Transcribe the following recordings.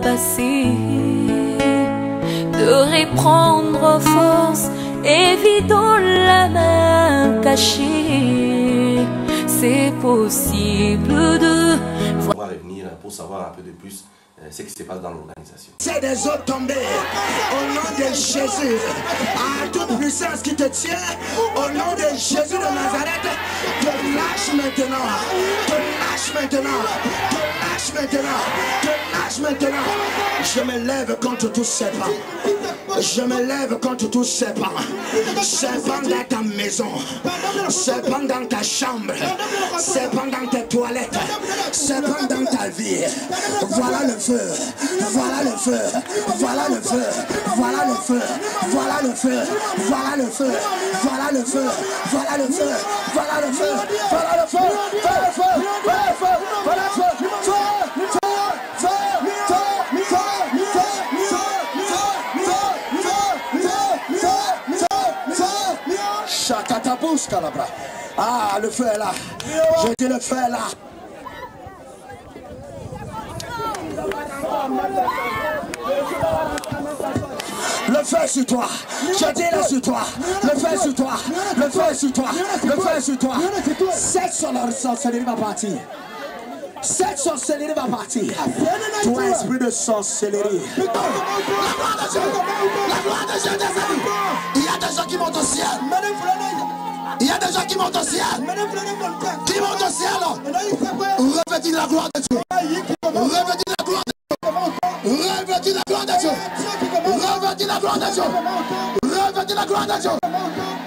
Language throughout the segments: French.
passé, de reprendre force et vidant la main cachée. C'est possible de voir. On va revenir pour savoir un peu de plus ce qui se passe dans l'organisation. C'est des eaux tombées au nom de Jésus. À toute puissance qui te tient, au nom de Jésus de Nazareth, te lâche maintenant, te lâche maintenant, te lâche maintenant, te lâche maintenant. Je me lève contre tous ces pas. Je me lève contre tous ces pas. Serpent dans ta maison, serpent dans ta chambre, serpent dans tes toilettes, serpent dans ta vie. Voilà le feu, voilà le feu, voilà le feu, voilà le feu, voilà le feu, voilà le feu, voilà le feu, voilà le feu, voilà le feu, voilà le feu, voilà le feu, voilà le feu, voilà le feu, ah, le feu est là. Je dis le feu est là. Le feu sur toi. Je dis le sur toi. Le feu sur toi. Le feu sur toi. Le feu sur toi. Cette sorcellerie va partir. Cette sorcellerie va partir. Toi, esprit de sorcellerie. La gloire de Dieu. La gloire de Dieu, des amis. Il y a des gens qui montent au ciel. Il y a des gens qui montent au ciel. Qui montent au ciel. Revêtis la gloire de Dieu. Revêtis la gloire de Dieu. Revêtis la gloire de Dieu. Revêtis la gloire de Dieu. Revêtis la gloire de Dieu.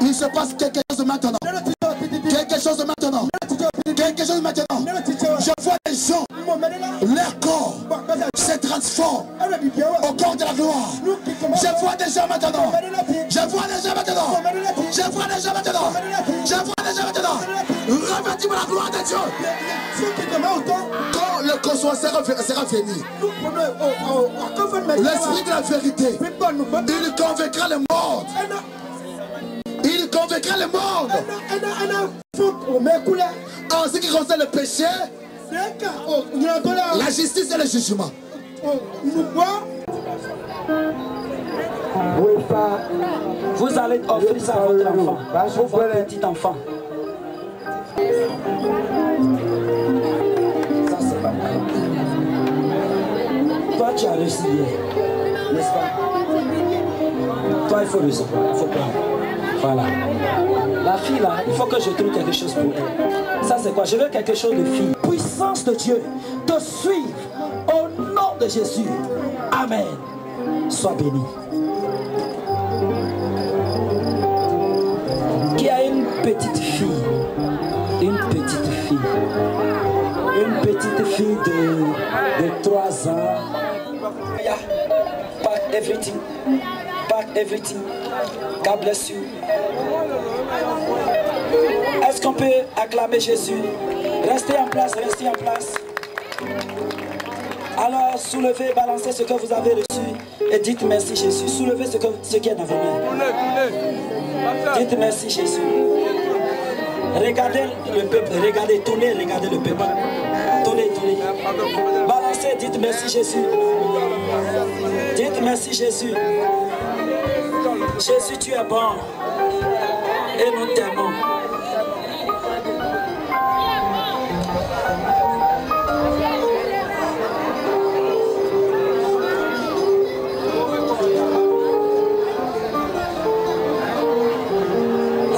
Il se passe quelque chose maintenant. Quelque chose maintenant. Quelque chose maintenant. Je vois les gens, leur corps se transforme au corps de la gloire. Je vois des gens maintenant. Je vois des gens maintenant. Je vois des gens maintenant. Je vois des gens maintenant. Revêtis-moi la gloire de Dieu. Quand le consommateur sera fini, l'esprit de la vérité, il convaincra le monde. Il convaincra le monde. En ce qui concerne le péché, la justice et le jugement. Vous allez offrir ça à votre enfant, pour votre petit enfant. Ça c'est pas mal. Toi tu as réussi hier, n'est-ce pas? Toi il faut recevoir, il faut prendre. Voilà. La fille là, il faut que je trouve quelque chose pour elle. Ça c'est quoi? Je veux quelque chose de fille. Puissance de Dieu te suivre au nom de Jésus. Amen. Sois béni. Qui a une petite fille? Une petite fille. Une petite fille de 3 ans. Yeah. Pack everything. Pack everything. God bless you. Est-ce qu'on peut acclamer Jésus? Restez en place, restez en place. Alors soulevez, balancez ce que vous avez reçu et dites merci Jésus. Soulevez ce qui est dans vos mains. Dites merci Jésus. Regardez le peuple, regardez, tournez, regardez le peuple. Tournez, tournez. Balancez, dites merci Jésus. Dites merci Jésus. Jésus, tu es bon. Et nous t'aimons.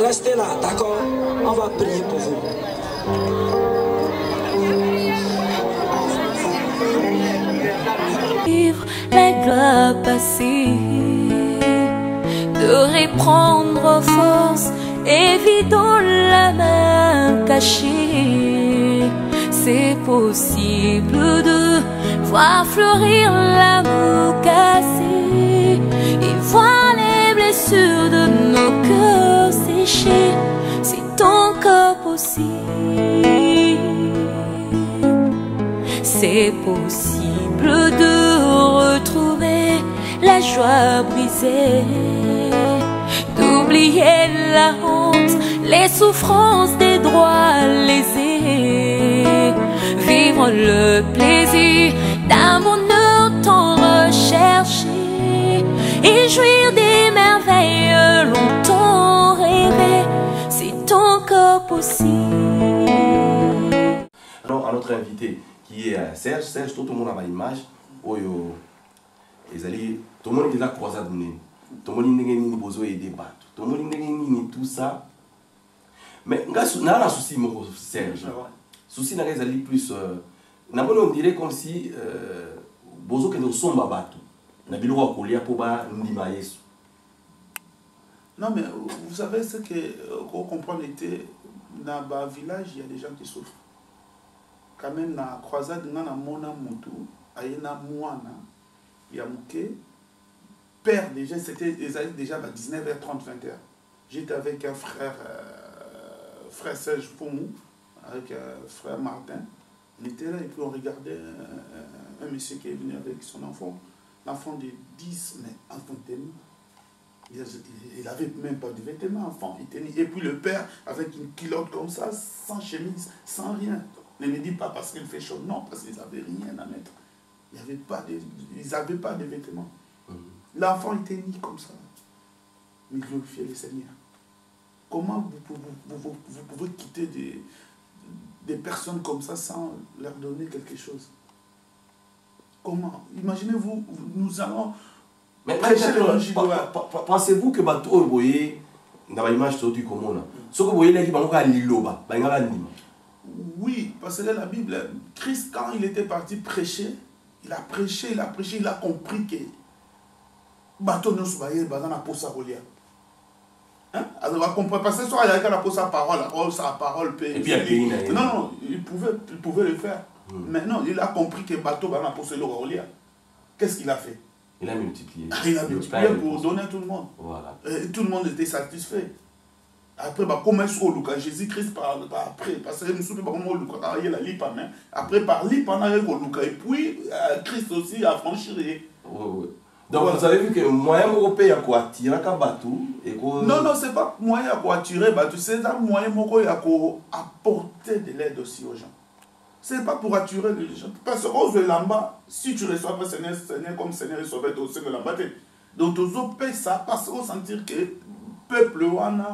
Restez là, d'accord? On va prier pour vous. La gloire passée, de reprendre force et vidant la main cachée. C'est possible de voir fleurir l'amour cassé et voir les blessures de nos cœurs séchés. C'est encore possible. C'est possible de retrouver la joie brisée, d'oublier la honte, les souffrances des droits lésés, vivre le plaisir d'un bonheur impossible. Alors, à notre invité, qui est Serge, Serge, tout le monde a une image. Oyo, tout le monde est là croisé de nous. Tout le monde est besoin de débattre. Tout le monde est tout ça. Mais on a un souci, Serge. Souci, on plus. On dirait comme si besoin que nous sommes bateaux. Na biloko kolia po ba ndima Yesu. Non mais vous savez ce que qu'on comprend était dans le village il y a des gens qui souffrent. Quand même na croisade na mona mutu ayena mwana ya muke père déjà c'était déjà à 19h30 20h. J'étais avec un frère frère Serge Poumou avec frère Martin. On était là et puis on regardait un monsieur qui est venu avec son enfant. L'enfant de 10, mais enfant tenu. Il n'avait même pas de vêtements, enfant. Et puis le père, avec une culotte comme ça, sans chemise, sans rien. Ne me dis pas parce qu'il fait chaud, non, parce qu'ils n'avaient rien à mettre. Ils n'avaient pas de vêtements. L'enfant était mis comme ça. Mais glorifiez le Seigneur. Comment vous pouvez quitter des personnes comme ça sans leur donner quelque chose? Comment? Imaginez-vous, nous allons prêcher l'évangile. Pensez-vous que bateau vous voyez dans l'image de comment ce que vous voyez là qui va liloba, oui, parce que la Bible, Christ quand il était parti prêcher, il a prêché, il a compris que bateau ne se voyait pas dans la posa rolia. Hein? Alors on comprend parce que soit il y a la posa parole, sa parole et puis non, il pouvait le faire. Mais non, il a compris que le bateau va poser le Rolia. Qu'est-ce qu'il a fait? Il a multiplié. Il a multiplié pour donner à tout le monde. Voilà. Et tout le monde était satisfait. Après, comment est-ce que Jésus-Christ parle après? Parce que nous sommes pas comment Lucas, après par l'Ipa, et puis Christ aussi a franchi. Donc voilà. Vous avez vu que le moyen européen a attiré un bateau. Non, c'est pas moyen à attirer bateau, c'est un moyen à apporter de l'aide aussi aux gens. Ce n'est pas pour attirer les gens. Parce que là-bas, si tu ne reçois pas Seigneur comme Seigneur et Sauveur, au Seigneur là-bas. Donc, tu as ça parce qu'on sentir que le peuple a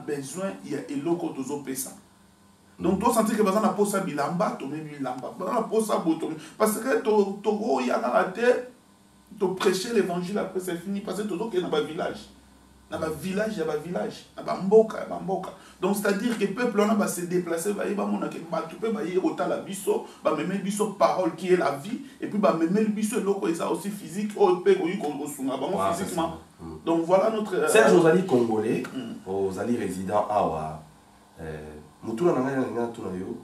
besoin, il y a un loco de ça. Donc, tu as sentir que tu as besoin de bilamba, tu as bilamba. Parce que tu as prêché l'évangile après c'est fini. Parce que tu as dans le village. Dans le village, il y a un village. Dans le mboka. Donc, c'est-à-dire que le peuple va se déplacer, va la biso, va même biso parole qui est la vie, et puis va même le biso aussi physique, physiquement. Donc, voilà notre. Serge, vous allez congolais, vous allez résident à Moutoula Nanga Tunayo.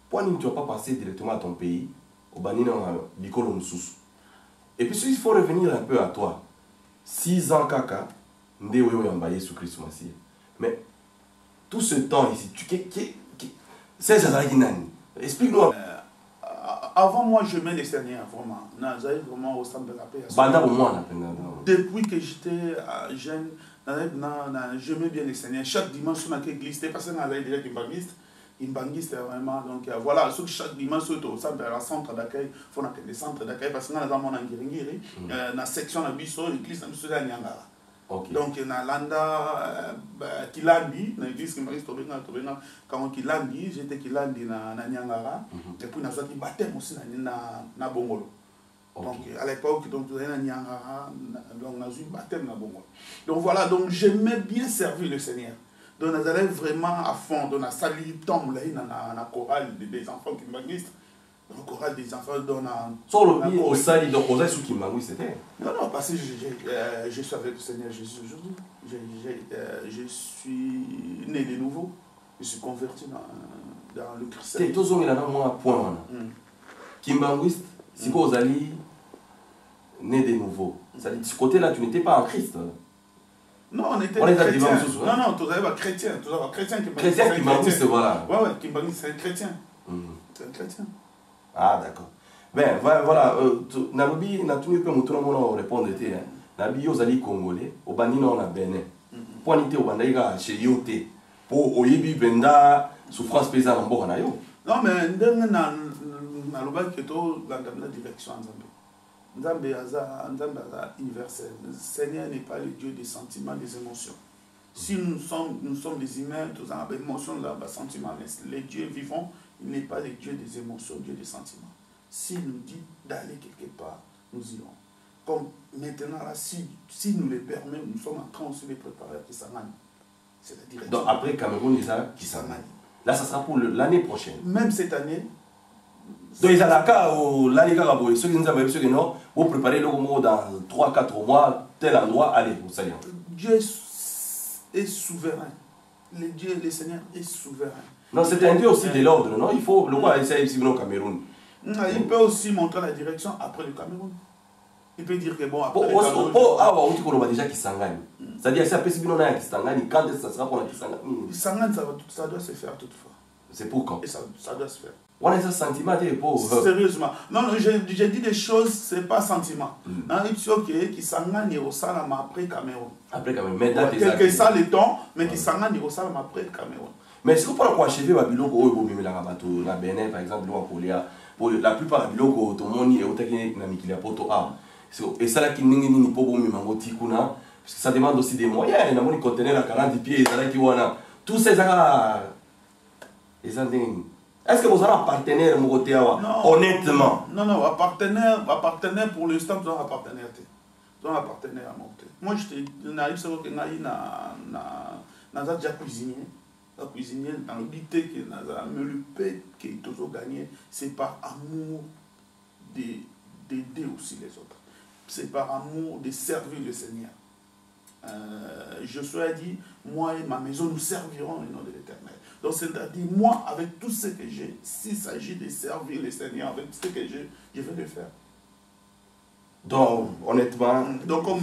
Pourquoi tu ne vas pas passer directement à ton pays, au Banina Bikolo Msous? Et puis, il faut revenir un peu à toi. 6 ans, Kaka. Mais tout ce temps ici, c'est explique-nous. Avant moi, je mets les Seigneurs, vraiment. Vraiment au centre de la paix. Depuis que j'étais jeune, je mets bien les Seigneurs. Chaque dimanche, on a l'église, parce que j'avais déjà une banquiste, vraiment. Donc voilà, chaque dimanche, au centre d'accueil, il faut que des centres d'accueil, parce que nous avons un Ngiri, dans la section de l'église, nous avons un Nyangara. Okay. Donc, il y a Landa Kilandi, dans l'église quand Kilandi, j'étais Kilandi na Nyangara, et puis nous avons baptême aussi na Bongolo. Okay. Donc, à l'époque, nous avons Nyangara, donc nous avons baptême na Bongolo. Donc voilà, donc j'aimais bien servir le Seigneur. Donc, nous allons vraiment à fond, donc nous avons sali tombe dans la chorale des enfants qui m'existent. Le choral des enfants donne un... Sur le pied, au sali, donc aux sous qui m'angouille, c'était... Non, parce que je suis avec le Seigneur Jésus aujourd'hui. Je suis né de nouveau. Je suis converti dans le Christ. C'est tout ce qu'il a dans moi point. Kimbanguiste, si vous allez né de nouveau. C'est-à-dire, de ce côté-là, tu n'étais pas en Christ. Non, on était chrétiens. Non, tu avais chrétien. Chrétien Kimbanguiste, voilà. Ouais, Kimbanguiste, c'est un chrétien. C'est un chrétien. Ah, d'accord. Ben, voilà, Nabi, n'a tout peu mon répondre, Nabi, vous allez congolais, au banina, on a bénin. Pour n'était au bandaïga, chez Yoté, pour Oyebi, Benda, souffrance paysanne en Boranayo. Non, mais dans la direction en Zambie. Nzambe est universel. Le Seigneur n'est pas le Dieu des sentiments, des émotions. Si nous sommes des humains, tous en émotions, là, sentiments, les dieux vivants, il n'est pas le Dieu des émotions, Dieu des sentiments. S'il nous dit d'aller quelque part, nous irons. Comme maintenant, là, si nous le permettons, nous sommes en train aussi de préparer à Kisangani. C'est la direction. Donc après Cameroun, il y a Kisangani. Là, ça sera pour l'année prochaine. Même cette année. Donc, il y a la cas où l'année prochaine, ceux qui nous avaient ceux qui non, vous préparez le mot dans 3-4 mois, tel endroit, allez, vous savez. Dieu est souverain. Le Dieu, le Seigneur est souverain. Non, c'est un Dieu aussi de l'ordre, non? Il faut le voir ici au Cameroun. Il peut aussi montrer la direction après le Cameroun. Il peut dire que bon, après le Cameroun... on va déjà Kisangani. C'est-à-dire, si après si on a Kisangani, quand est-ce que ça sera pour la Kisangani? Kisangani, ça doit se faire toutefois. C'est pour quand? Et ça doit se faire. On a ce sentiment, sérieusement. Non, j'ai dit des choses, c'est pas sentiment. Il dit ok, Kisangani au Salam après Cameroun. Après Cameroun, mais dans quel que soit le temps, mais Kisangani au Salam après Cameroun. Mais est-ce que pour achever Babiloko, la Bénin par exemple, pour la plupart de Babiloko, tout le monde est au technique, et ça là qui n'est pas bon, parce que ça demande aussi des moyens. Il y a des conteneurs à 40 pieds, tous ces est-ce que vous avez un partenaire, honnêtement? Non, un partenaire pour l'instant, nous avons un partenaire. Nous avons un partenaire à monter. Moi, je te dis, nous avons déjà cuisiné. La cuisinière, dans l'idée que nous avons le paix que nous avons gagné, c'est par amour d'aider aussi les autres. C'est par amour de servir le Seigneur. Josué a dit, moi et ma maison, nous servirons le nom de l'Éternel. Donc, c'est-à-dire, moi, avec tout ce que j'ai, s'il s'agit de servir le Seigneur, avec tout ce que j'ai, je vais le faire. Donc, honnêtement... Donc, comme...